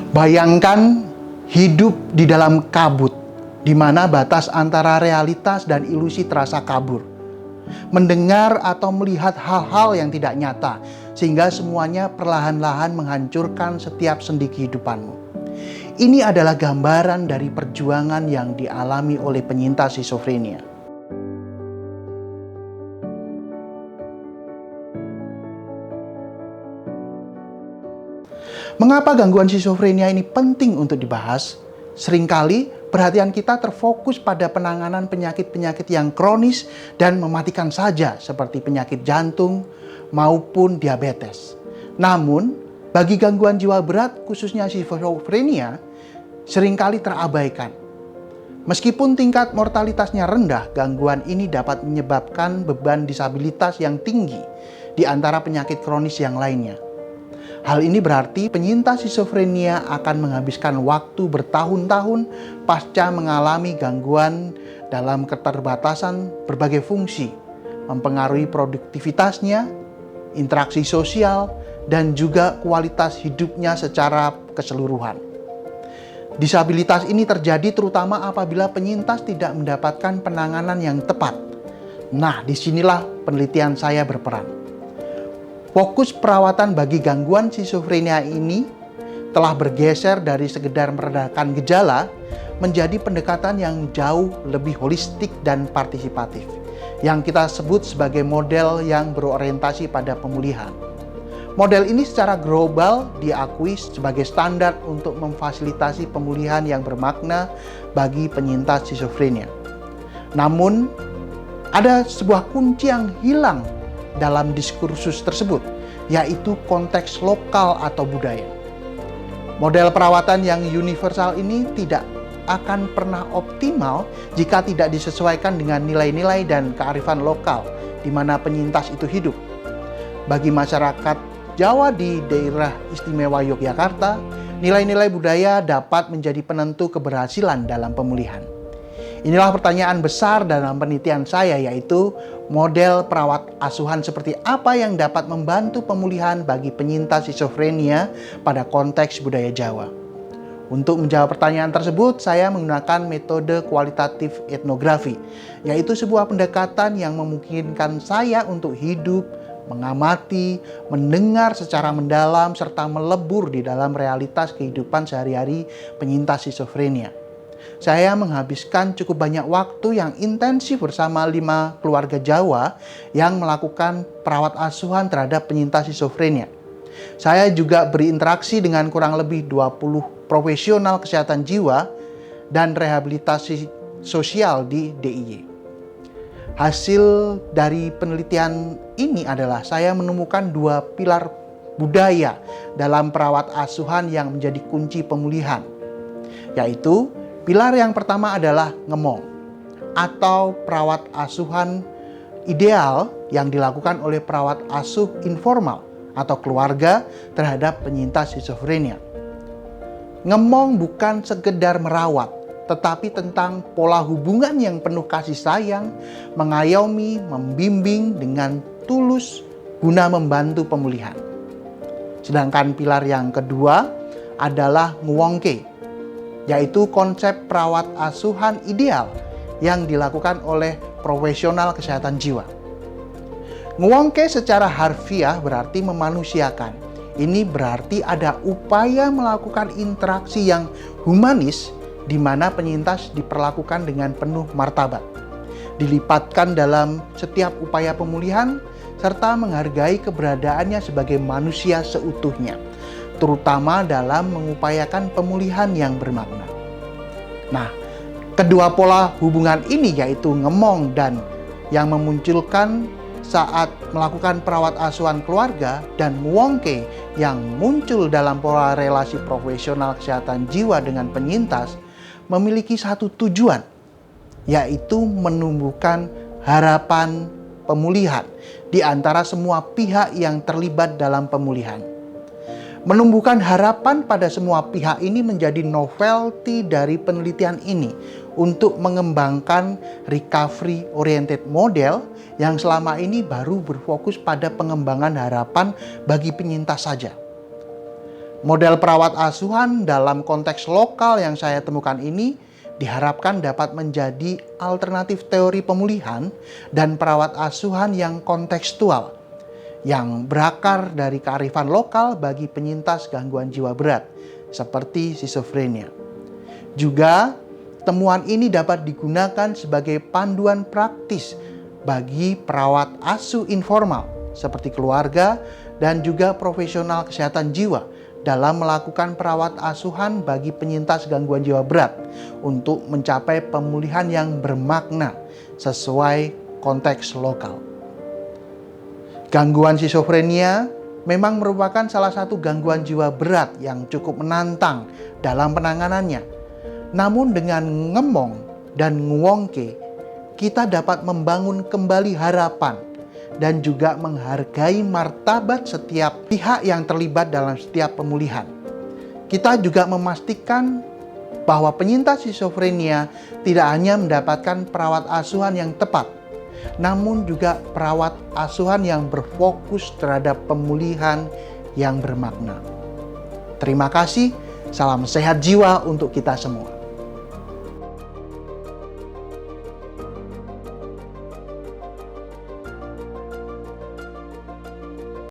Bayangkan hidup di dalam kabut, di mana batas antara realitas dan ilusi terasa kabur. Mendengar atau melihat hal-hal yang tidak nyata, sehingga semuanya perlahan-lahan menghancurkan setiap sendi kehidupanmu. Ini adalah gambaran dari perjuangan yang dialami oleh penyintas skizofrenia. Mengapa gangguan skizofrenia ini penting untuk dibahas? Seringkali perhatian kita terfokus pada penanganan penyakit-penyakit yang kronis dan mematikan saja, seperti penyakit jantung maupun diabetes. Namun, bagi gangguan jiwa berat, khususnya skizofrenia, seringkali terabaikan. Meskipun tingkat mortalitasnya rendah, gangguan ini dapat menyebabkan beban disabilitas yang tinggi di antara penyakit kronis yang lainnya. Hal ini berarti penyintas skizofrenia akan menghabiskan waktu bertahun-tahun pasca mengalami gangguan dalam keterbatasan berbagai fungsi, mempengaruhi produktivitasnya, interaksi sosial, dan juga kualitas hidupnya secara keseluruhan. Disabilitas ini terjadi terutama apabila penyintas tidak mendapatkan penanganan yang tepat. Nah, disinilah penelitian saya berperan. Fokus perawatan bagi gangguan skizofrenia ini telah bergeser dari sekedar meredakan gejala menjadi pendekatan yang jauh lebih holistik dan partisipatif, yang kita sebut sebagai model yang berorientasi pada pemulihan. Model ini secara global diakui sebagai standar untuk memfasilitasi pemulihan yang bermakna bagi penyintas skizofrenia. Namun, ada sebuah kunci yang hilang dalam diskursus tersebut, yaitu konteks lokal atau budaya. Model perawatan yang universal ini tidak akan pernah optimal jika tidak disesuaikan dengan nilai-nilai dan kearifan lokal di mana penyintas itu hidup. Bagi masyarakat Jawa di daerah istimewa Yogyakarta, nilai-nilai budaya dapat menjadi penentu keberhasilan dalam pemulihan. Inilah pertanyaan besar dalam penelitian saya, yaitu model perawat asuhan seperti apa yang dapat membantu pemulihan bagi penyintas skizofrenia pada konteks budaya Jawa. Untuk menjawab pertanyaan tersebut, saya menggunakan metode kualitatif etnografi, yaitu sebuah pendekatan yang memungkinkan saya untuk hidup, mengamati, mendengar secara mendalam, serta melebur di dalam realitas kehidupan sehari-hari penyintas skizofrenia. Saya menghabiskan cukup banyak waktu yang intensif bersama 5 keluarga Jawa yang melakukan perawat asuhan terhadap penyintas skizofrenia. Saya juga berinteraksi dengan kurang lebih 20 profesional kesehatan jiwa dan rehabilitasi sosial di DIY. Hasil dari penelitian ini adalah saya menemukan 2 pilar budaya dalam perawat asuhan yang menjadi kunci pemulihan, yaitu pilar yang pertama adalah ngemong atau perawat asuhan ideal yang dilakukan oleh perawat asuh informal atau keluarga terhadap penyintas skizofrenia. Ngemong bukan sekedar merawat, tetapi tentang pola hubungan yang penuh kasih sayang, mengayomi, membimbing dengan tulus guna membantu pemulihan. Sedangkan pilar yang kedua adalah nguwongke, yaitu konsep perawat asuhan ideal yang dilakukan oleh profesional kesehatan jiwa. Nguwongke secara harfiah berarti memanusiakan. Ini berarti ada upaya melakukan interaksi yang humanis di mana penyintas diperlakukan dengan penuh martabat, dilipatkan dalam setiap upaya pemulihan, serta menghargai keberadaannya sebagai manusia seutuhnya, terutama dalam mengupayakan pemulihan yang bermakna. Nah, kedua pola hubungan ini yaitu ngemong dan yang memunculkan saat melakukan perawat asuhan keluarga dan nguwongke yang muncul dalam pola relasi profesional kesehatan jiwa dengan penyintas memiliki satu tujuan, yaitu menumbuhkan harapan pemulihan di antara semua pihak yang terlibat dalam pemulihan. Menumbuhkan harapan pada semua pihak ini menjadi novelty dari penelitian ini untuk mengembangkan recovery oriented model yang selama ini baru berfokus pada pengembangan harapan bagi penyintas saja. Model perawat asuhan dalam konteks lokal yang saya temukan ini diharapkan dapat menjadi alternatif teori pemulihan dan perawat asuhan yang kontekstual, yang berakar dari kearifan lokal bagi penyintas gangguan jiwa berat, seperti skizofrenia. Juga, temuan ini dapat digunakan sebagai panduan praktis bagi perawat asuh informal, seperti keluarga dan juga profesional kesehatan jiwa, dalam melakukan perawat asuhan bagi penyintas gangguan jiwa berat untuk mencapai pemulihan yang bermakna sesuai konteks lokal. Gangguan skizofrenia memang merupakan salah satu gangguan jiwa berat yang cukup menantang dalam penanganannya. Namun dengan ngemong dan nguwongke, kita dapat membangun kembali harapan dan juga menghargai martabat setiap pihak yang terlibat dalam setiap pemulihan. Kita juga memastikan bahwa penyintas skizofrenia tidak hanya mendapatkan perawat asuhan yang tepat, namun juga perawat asuhan yang berfokus terhadap pemulihan yang bermakna. Terima kasih, salam sehat jiwa untuk kita semua.